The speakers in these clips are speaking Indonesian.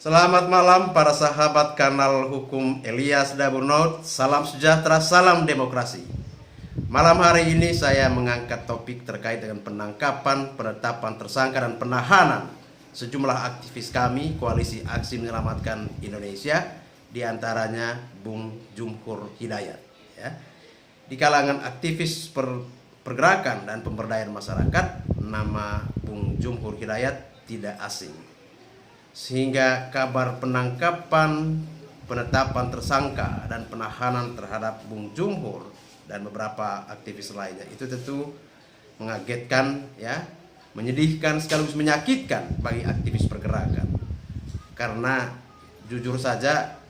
Selamat malam para sahabat kanal Hukum Elias Daburnaut. Salam sejahtera, salam demokrasi. Malam hari ini saya mengangkat topik terkait dengan penangkapan, penetapan tersangka dan penahanan sejumlah aktivis kami Koalisi Aksi Menyelamatkan Indonesia, diantaranya Bung Jumhur Hidayat. Ya. Di kalangan aktivis pergerakan dan pemberdayaan masyarakat, nama Bung Jumhur Hidayat tidak asing. Sehingga kabar penangkapan, penetapan tersangka dan penahanan terhadap Bung Jumhur dan beberapa aktivis lainnya itu tentu mengagetkan, ya, menyedihkan sekaligus menyakitkan bagi aktivis pergerakan. Karena jujur saja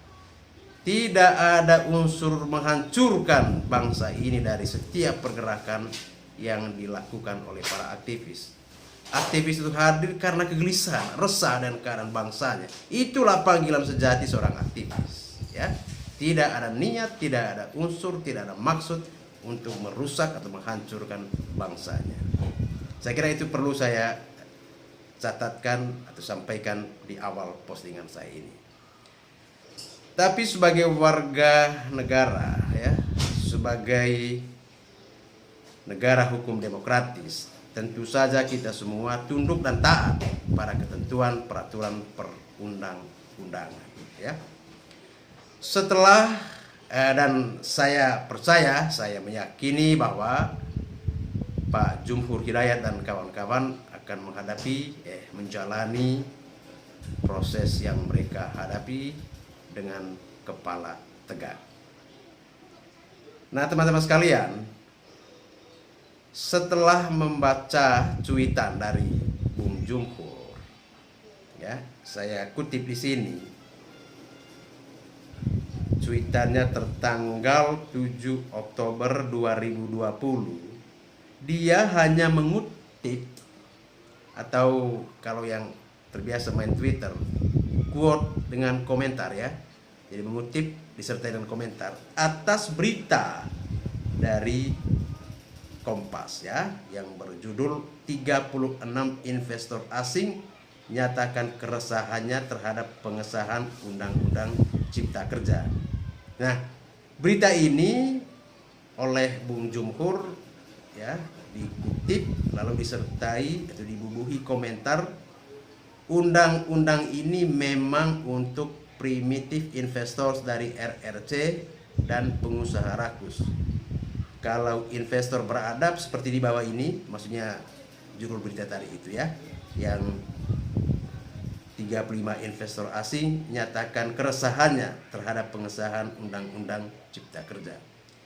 tidak ada unsur menghancurkan bangsa ini dari setiap pergerakan yang dilakukan oleh para aktivis. Aktivis itu hadir karena kegelisahan, resah dan keadaan bangsanya. Itulah panggilan sejati seorang aktivis. Ya, tidak ada niat, tidak ada unsur, tidak ada maksud untuk merusak atau menghancurkan bangsanya. Saya kira itu perlu saya catatkan atau sampaikan di awal postingan saya ini. Tapi sebagai warga negara, ya, sebagai negara hukum demokratis, tentu saja kita semua tunduk dan taat pada ketentuan peraturan perundang-undangan. Ya. Setelah dan saya percaya, saya meyakini bahwa Pak Jumhur Hidayat dan kawan-kawan akan menjalani proses yang mereka hadapi dengan kepala tegak. Nah, teman-teman sekalian, setelah membaca cuitan dari Bung Jumhur, ya, saya kutip di sini. Cuitannya tertanggal 7 Oktober 2020. Dia hanya mengutip, atau kalau yang terbiasa main Twitter, quote dengan komentar, ya. Jadi mengutip disertai dengan komentar atas berita dari Kompas, ya, yang berjudul 36 investor asing nyatakan keresahannya terhadap pengesahan Undang-Undang Cipta Kerja. Nah, berita ini oleh Bung Jumhur, ya, dikutip lalu disertai atau dibubuhi komentar, undang-undang ini memang untuk primitif investor dari RRC dan pengusaha rakus. Kalau investor beradab seperti di bawah ini, maksudnya judul berita tadi itu, ya, yang 35 investor asing nyatakan keresahannya terhadap pengesahan Undang-Undang Cipta Kerja.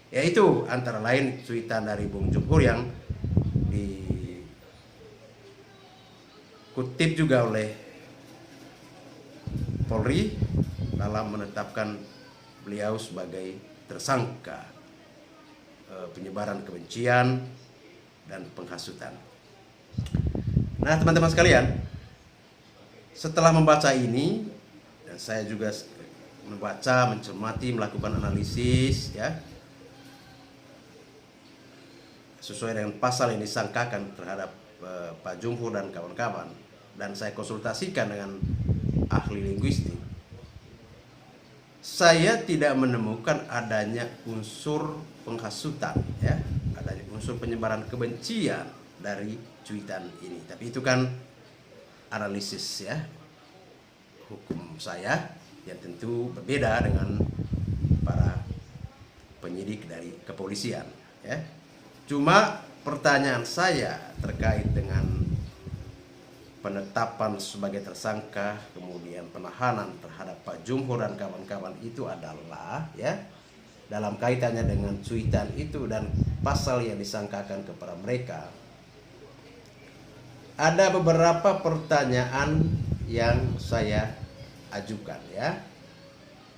Yaitu antara lain cuitan dari Bung Jumhur yang dikutip juga oleh Polri dalam menetapkan beliau sebagai tersangka penyebaran kebencian dan penghasutan. Nah, teman-teman sekalian, setelah membaca ini, dan saya juga membaca, mencermati, melakukan analisis, ya, sesuai dengan pasal yang disangkakan terhadap Pak Jumhur dan kawan-kawan, dan saya konsultasikan dengan ahli linguistik, saya tidak menemukan adanya unsur penghasutan, ya, adanya unsur penyebaran kebencian dari cuitan ini. Tapi itu kan analisis, ya, hukum saya yang tentu berbeda dengan para penyidik dari kepolisian, ya. Cuma pertanyaan saya terkait dengan penetapan sebagai tersangka, kemudian penahanan terhadap Pak Jumhur dan kawan-kawan itu adalah, ya, dalam kaitannya dengan cuitan itu dan pasal yang disangkakan kepada mereka, ada beberapa pertanyaan yang saya ajukan, ya.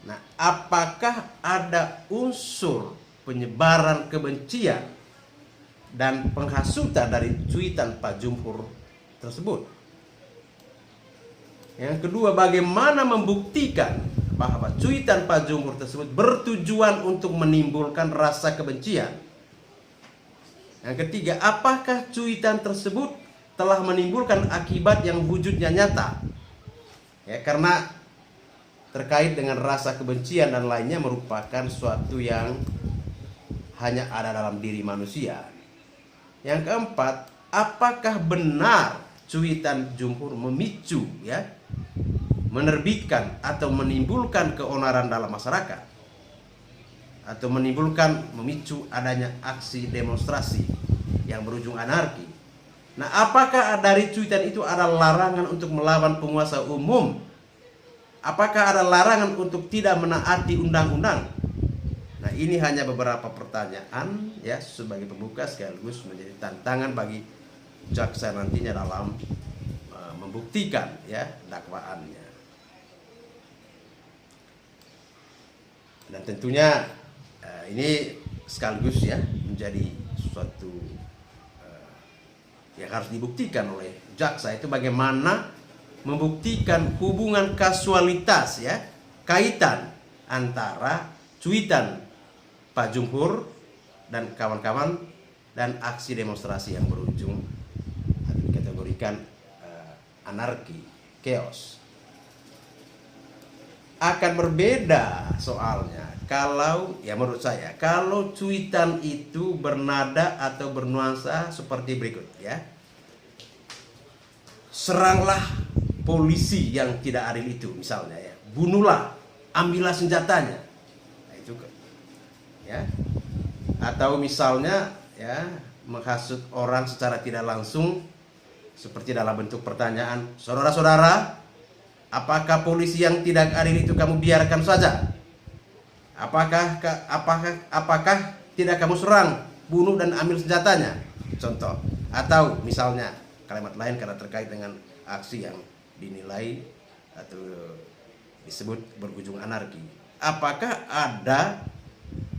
Nah, apakah ada unsur penyebaran kebencian dan penghasutan dari cuitan Pak Jumhur tersebut? Yang kedua, bagaimana membuktikan bahwa cuitan Pak Jumhur tersebut bertujuan untuk menimbulkan rasa kebencian? Yang ketiga, apakah cuitan tersebut telah menimbulkan akibat yang wujudnya nyata? Ya, karena terkait dengan rasa kebencian dan lainnya merupakan suatu yang hanya ada dalam diri manusia. Yang keempat, apakah benar cuitan Jumhur memicu menerbitkan atau menimbulkan keonaran dalam masyarakat, atau memicu adanya aksi demonstrasi yang berujung anarki? Nah, apakah dari cuitan itu ada larangan untuk melawan penguasa umum? Apakah ada larangan untuk tidak menaati undang-undang? Nah, ini hanya beberapa pertanyaan sebagai pembuka sekaligus menjadi tantangan bagi jaksa nantinya dalam membuktikan dakwaannya. Dan tentunya ini sekaligus menjadi suatu yang harus dibuktikan oleh jaksa, itu bagaimana membuktikan hubungan kasualitas kaitan antara cuitan Pak Jumhur dan kawan-kawan dan aksi demonstrasi yang berujung dikategorikan anarki, chaos. Akan berbeda soalnya kalau menurut saya kalau cuitan itu bernada atau bernuansa seperti berikut seranglah polisi yang tidak adil itu misalnya bunuhlah, ambillah senjatanya. Nah, itu atau misalnya menghasut orang secara tidak langsung seperti dalam bentuk pertanyaan, saudara-saudara, apakah polisi yang tidak adil itu kamu biarkan saja? Apakah tidak kamu serang, bunuh dan ambil senjatanya? Contoh. Atau misalnya kalimat lain karena terkait dengan aksi yang dinilai atau disebut berujung anarki. Apakah ada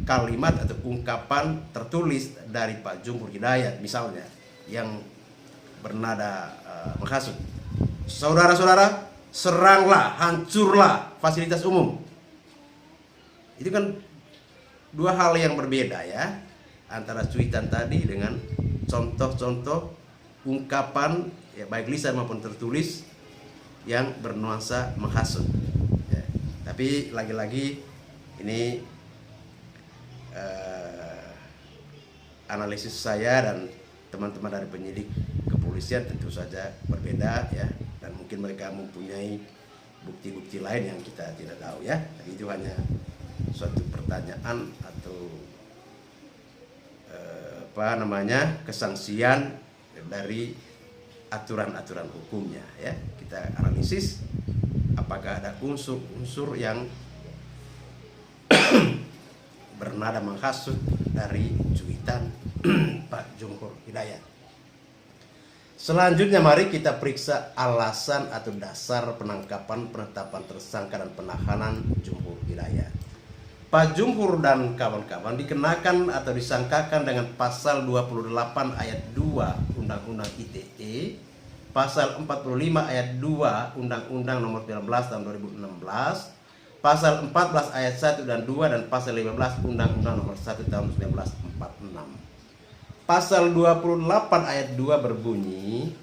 kalimat atau ungkapan tertulis dari Pak Jumhur Hidayat misalnya yang bernada menghasut, saudara-saudara, seranglah, hancurlah fasilitas umum? Itu kan dua hal yang berbeda antara cuitan tadi dengan contoh-contoh ungkapan baik lisan maupun tertulis yang bernuansa menghasut. Tapi lagi-lagi ini analisis saya dan teman-teman dari penyidik kepolisian tentu saja berbeda dan mungkin mereka mempunyai bukti-bukti lain yang kita tidak tahu Tapi itu hanya suatu pertanyaan atau kesangsian dari aturan-aturan hukumnya Kita analisis apakah ada unsur-unsur yang bernada menghasut dari cuitan Pak Jumhur Hidayat. Selanjutnya mari kita periksa alasan atau dasar penangkapan, penetapan tersangka dan penahanan Jumhur Hidayat. Pak Jumhur dan kawan-kawan dikenakan atau disangkakan dengan pasal 28 ayat 2 Undang-Undang ITE, pasal 45 ayat 2 Undang-Undang Nomor 19 tahun 2016, pasal 14 ayat 1 dan 2 dan pasal 15 Undang-Undang Nomor 1 tahun 1946. Pasal 28 ayat 2 berbunyi,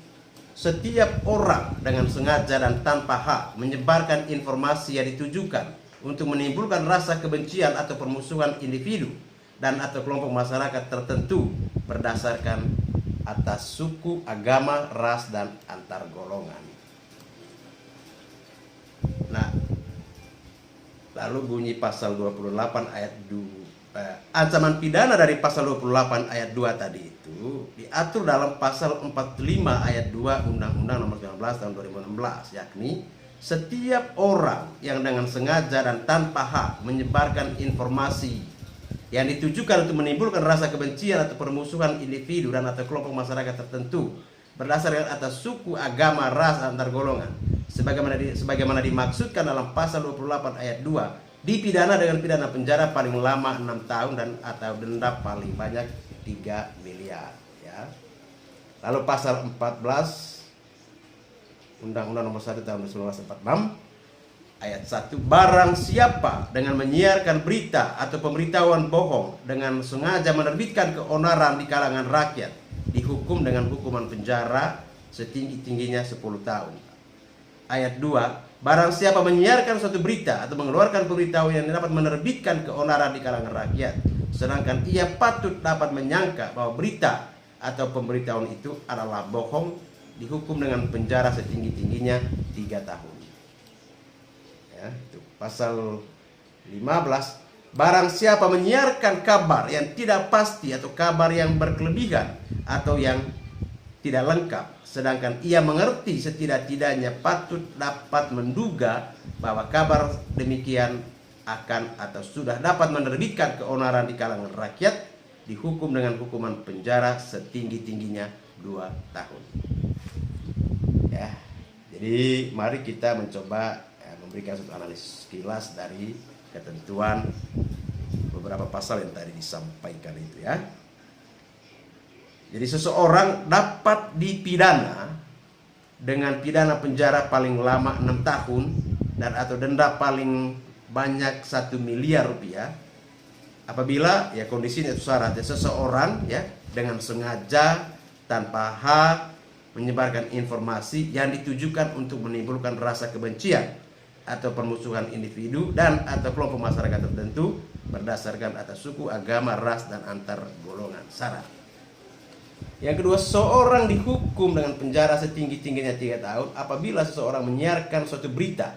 setiap orang dengan sengaja dan tanpa hak menyebarkan informasi yang ditujukan untuk menimbulkan rasa kebencian atau permusuhan individu dan atau kelompok masyarakat tertentu berdasarkan atas suku, agama, ras, dan antar golongan. Nah, lalu bunyi pasal 28 ayat 2, ancaman pidana dari pasal 28 ayat 2 tadi itu diatur dalam pasal 45 ayat 2 Undang-Undang Nomor 19 tahun 2016, yakni setiap orang yang dengan sengaja dan tanpa hak menyebarkan informasi yang ditujukan untuk menimbulkan rasa kebencian atau permusuhan individu dan atau kelompok masyarakat tertentu berdasarkan atas suku, agama, ras, antar golongan sebagaimana dimaksudkan dalam pasal 28 ayat 2 dipidana dengan pidana penjara paling lama 6 tahun dan atau denda paling banyak 3 miliar Lalu pasal 14 Undang-Undang Nomor 1 tahun 1946 ayat 1, barang siapa dengan menyiarkan berita atau pemberitahuan bohong dengan sengaja menerbitkan keonaran di kalangan rakyat dihukum dengan hukuman penjara setinggi-tingginya 10 tahun. Ayat 2, barang siapa menyiarkan suatu berita atau mengeluarkan pemberitahuan yang dapat menerbitkan keonaran di kalangan rakyat, sedangkan ia patut dapat menyangka bahwa berita atau pemberitahuan itu adalah bohong, dihukum dengan penjara setinggi-tingginya 3 tahun. Ya, itu pasal 15. Barang siapa menyiarkan kabar yang tidak pasti atau kabar yang berkelebihan atau yang tidak lengkap, sedangkan ia mengerti setidak-tidaknya patut dapat menduga bahwa kabar demikian akan atau sudah dapat menerbitkan keonaran di kalangan rakyat, dihukum dengan hukuman penjara setinggi-tingginya 2 tahun. Ya, jadi mari kita mencoba memberikan satu analisis sekilas dari ketentuan beberapa pasal yang tadi disampaikan itu ya. Jadi seseorang dapat dipidana dengan pidana penjara paling lama 6 tahun dan atau denda paling banyak 1 miliar rupiah apabila ya kondisinya itu syaratnya seseorang ya dengan sengaja tanpa hak menyebarkan informasi yang ditujukan untuk menimbulkan rasa kebencian atau permusuhan individu dan atau kelompok masyarakat tertentu berdasarkan atas suku, agama, ras, dan antar golongan sara. Yang kedua, seseorang dihukum dengan penjara setinggi-tingginya 3 tahun apabila seseorang menyiarkan suatu berita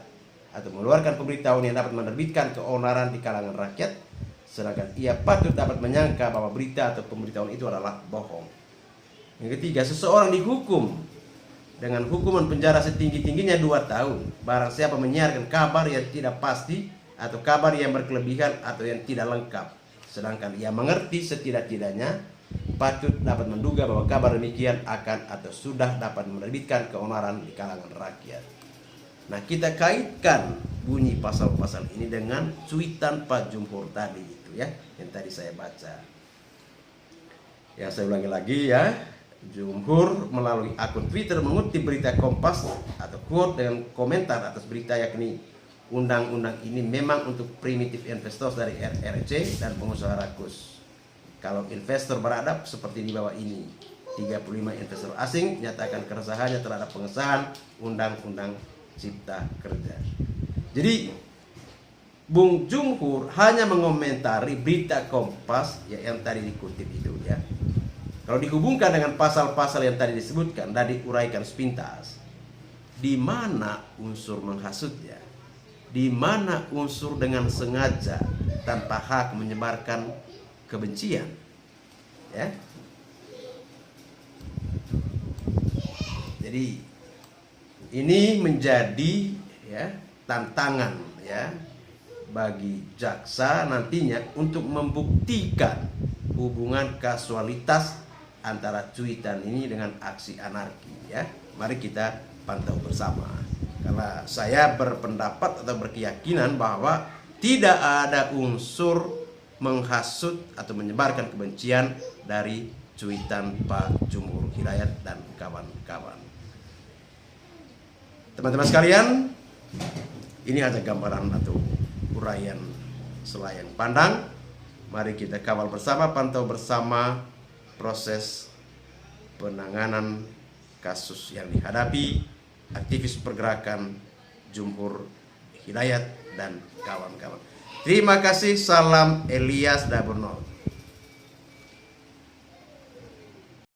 atau mengeluarkan pemberitahuan yang dapat menerbitkan keonaran di kalangan rakyat, sedangkan ia patut dapat menyangka bahwa berita atau pemberitahuan itu adalah bohong. Yang ketiga, seseorang dihukum dengan hukuman penjara setinggi-tingginya 2 tahun barang siapa menyiarkan kabar yang tidak pasti atau kabar yang berkelebihan atau yang tidak lengkap, sedangkan ia mengerti setidak-tidaknya patut dapat menduga bahwa kabar demikian akan atau sudah dapat menerbitkan keonaran di kalangan rakyat. Nah, kita kaitkan bunyi pasal-pasal ini dengan cuitan Pak Jumhur tadi itu ya, yang tadi saya baca. Ya, saya ulangi lagi ya. Jumhur melalui akun Twitter mengutip berita Kompas atau quote dengan komentar atas berita yakni undang-undang ini memang untuk primitif investor dari RRC dan pengusaha rakus. Kalau investor beradab seperti di bawah ini, 35 investor asing nyatakan keresahannya terhadap pengesahan undang-undang Cipta Kerja. Jadi Bung Jumhur hanya mengomentari berita Kompas ya, yang tadi dikutip itu ya. Kalau dihubungkan dengan pasal-pasal yang tadi disebutkan dan diuraikan sepintas, di mana unsur menghasutnya? Di mana unsur dengan sengaja tanpa hak menyebarkan kebencian? Ya. Jadi ini menjadi ya tantangan ya bagi jaksa nantinya untuk membuktikan hubungan kasualitas antara cuitan ini dengan aksi anarki ya. Mari kita pantau bersama. Karena saya berpendapat atau berkeyakinan bahwa tidak ada unsur menghasut atau menyebarkan kebencian dari cuitan Pak Jumhur Hidayat dan kawan-kawan. Teman-teman sekalian, ini hanya gambaran atau uraian selayang pandang. Mari kita kawal bersama, pantau bersama proses penanganan kasus yang dihadapi aktivis pergerakan Jumhur Hidayat dan kawan-kawan. Terima kasih, salam Elias Daburnol.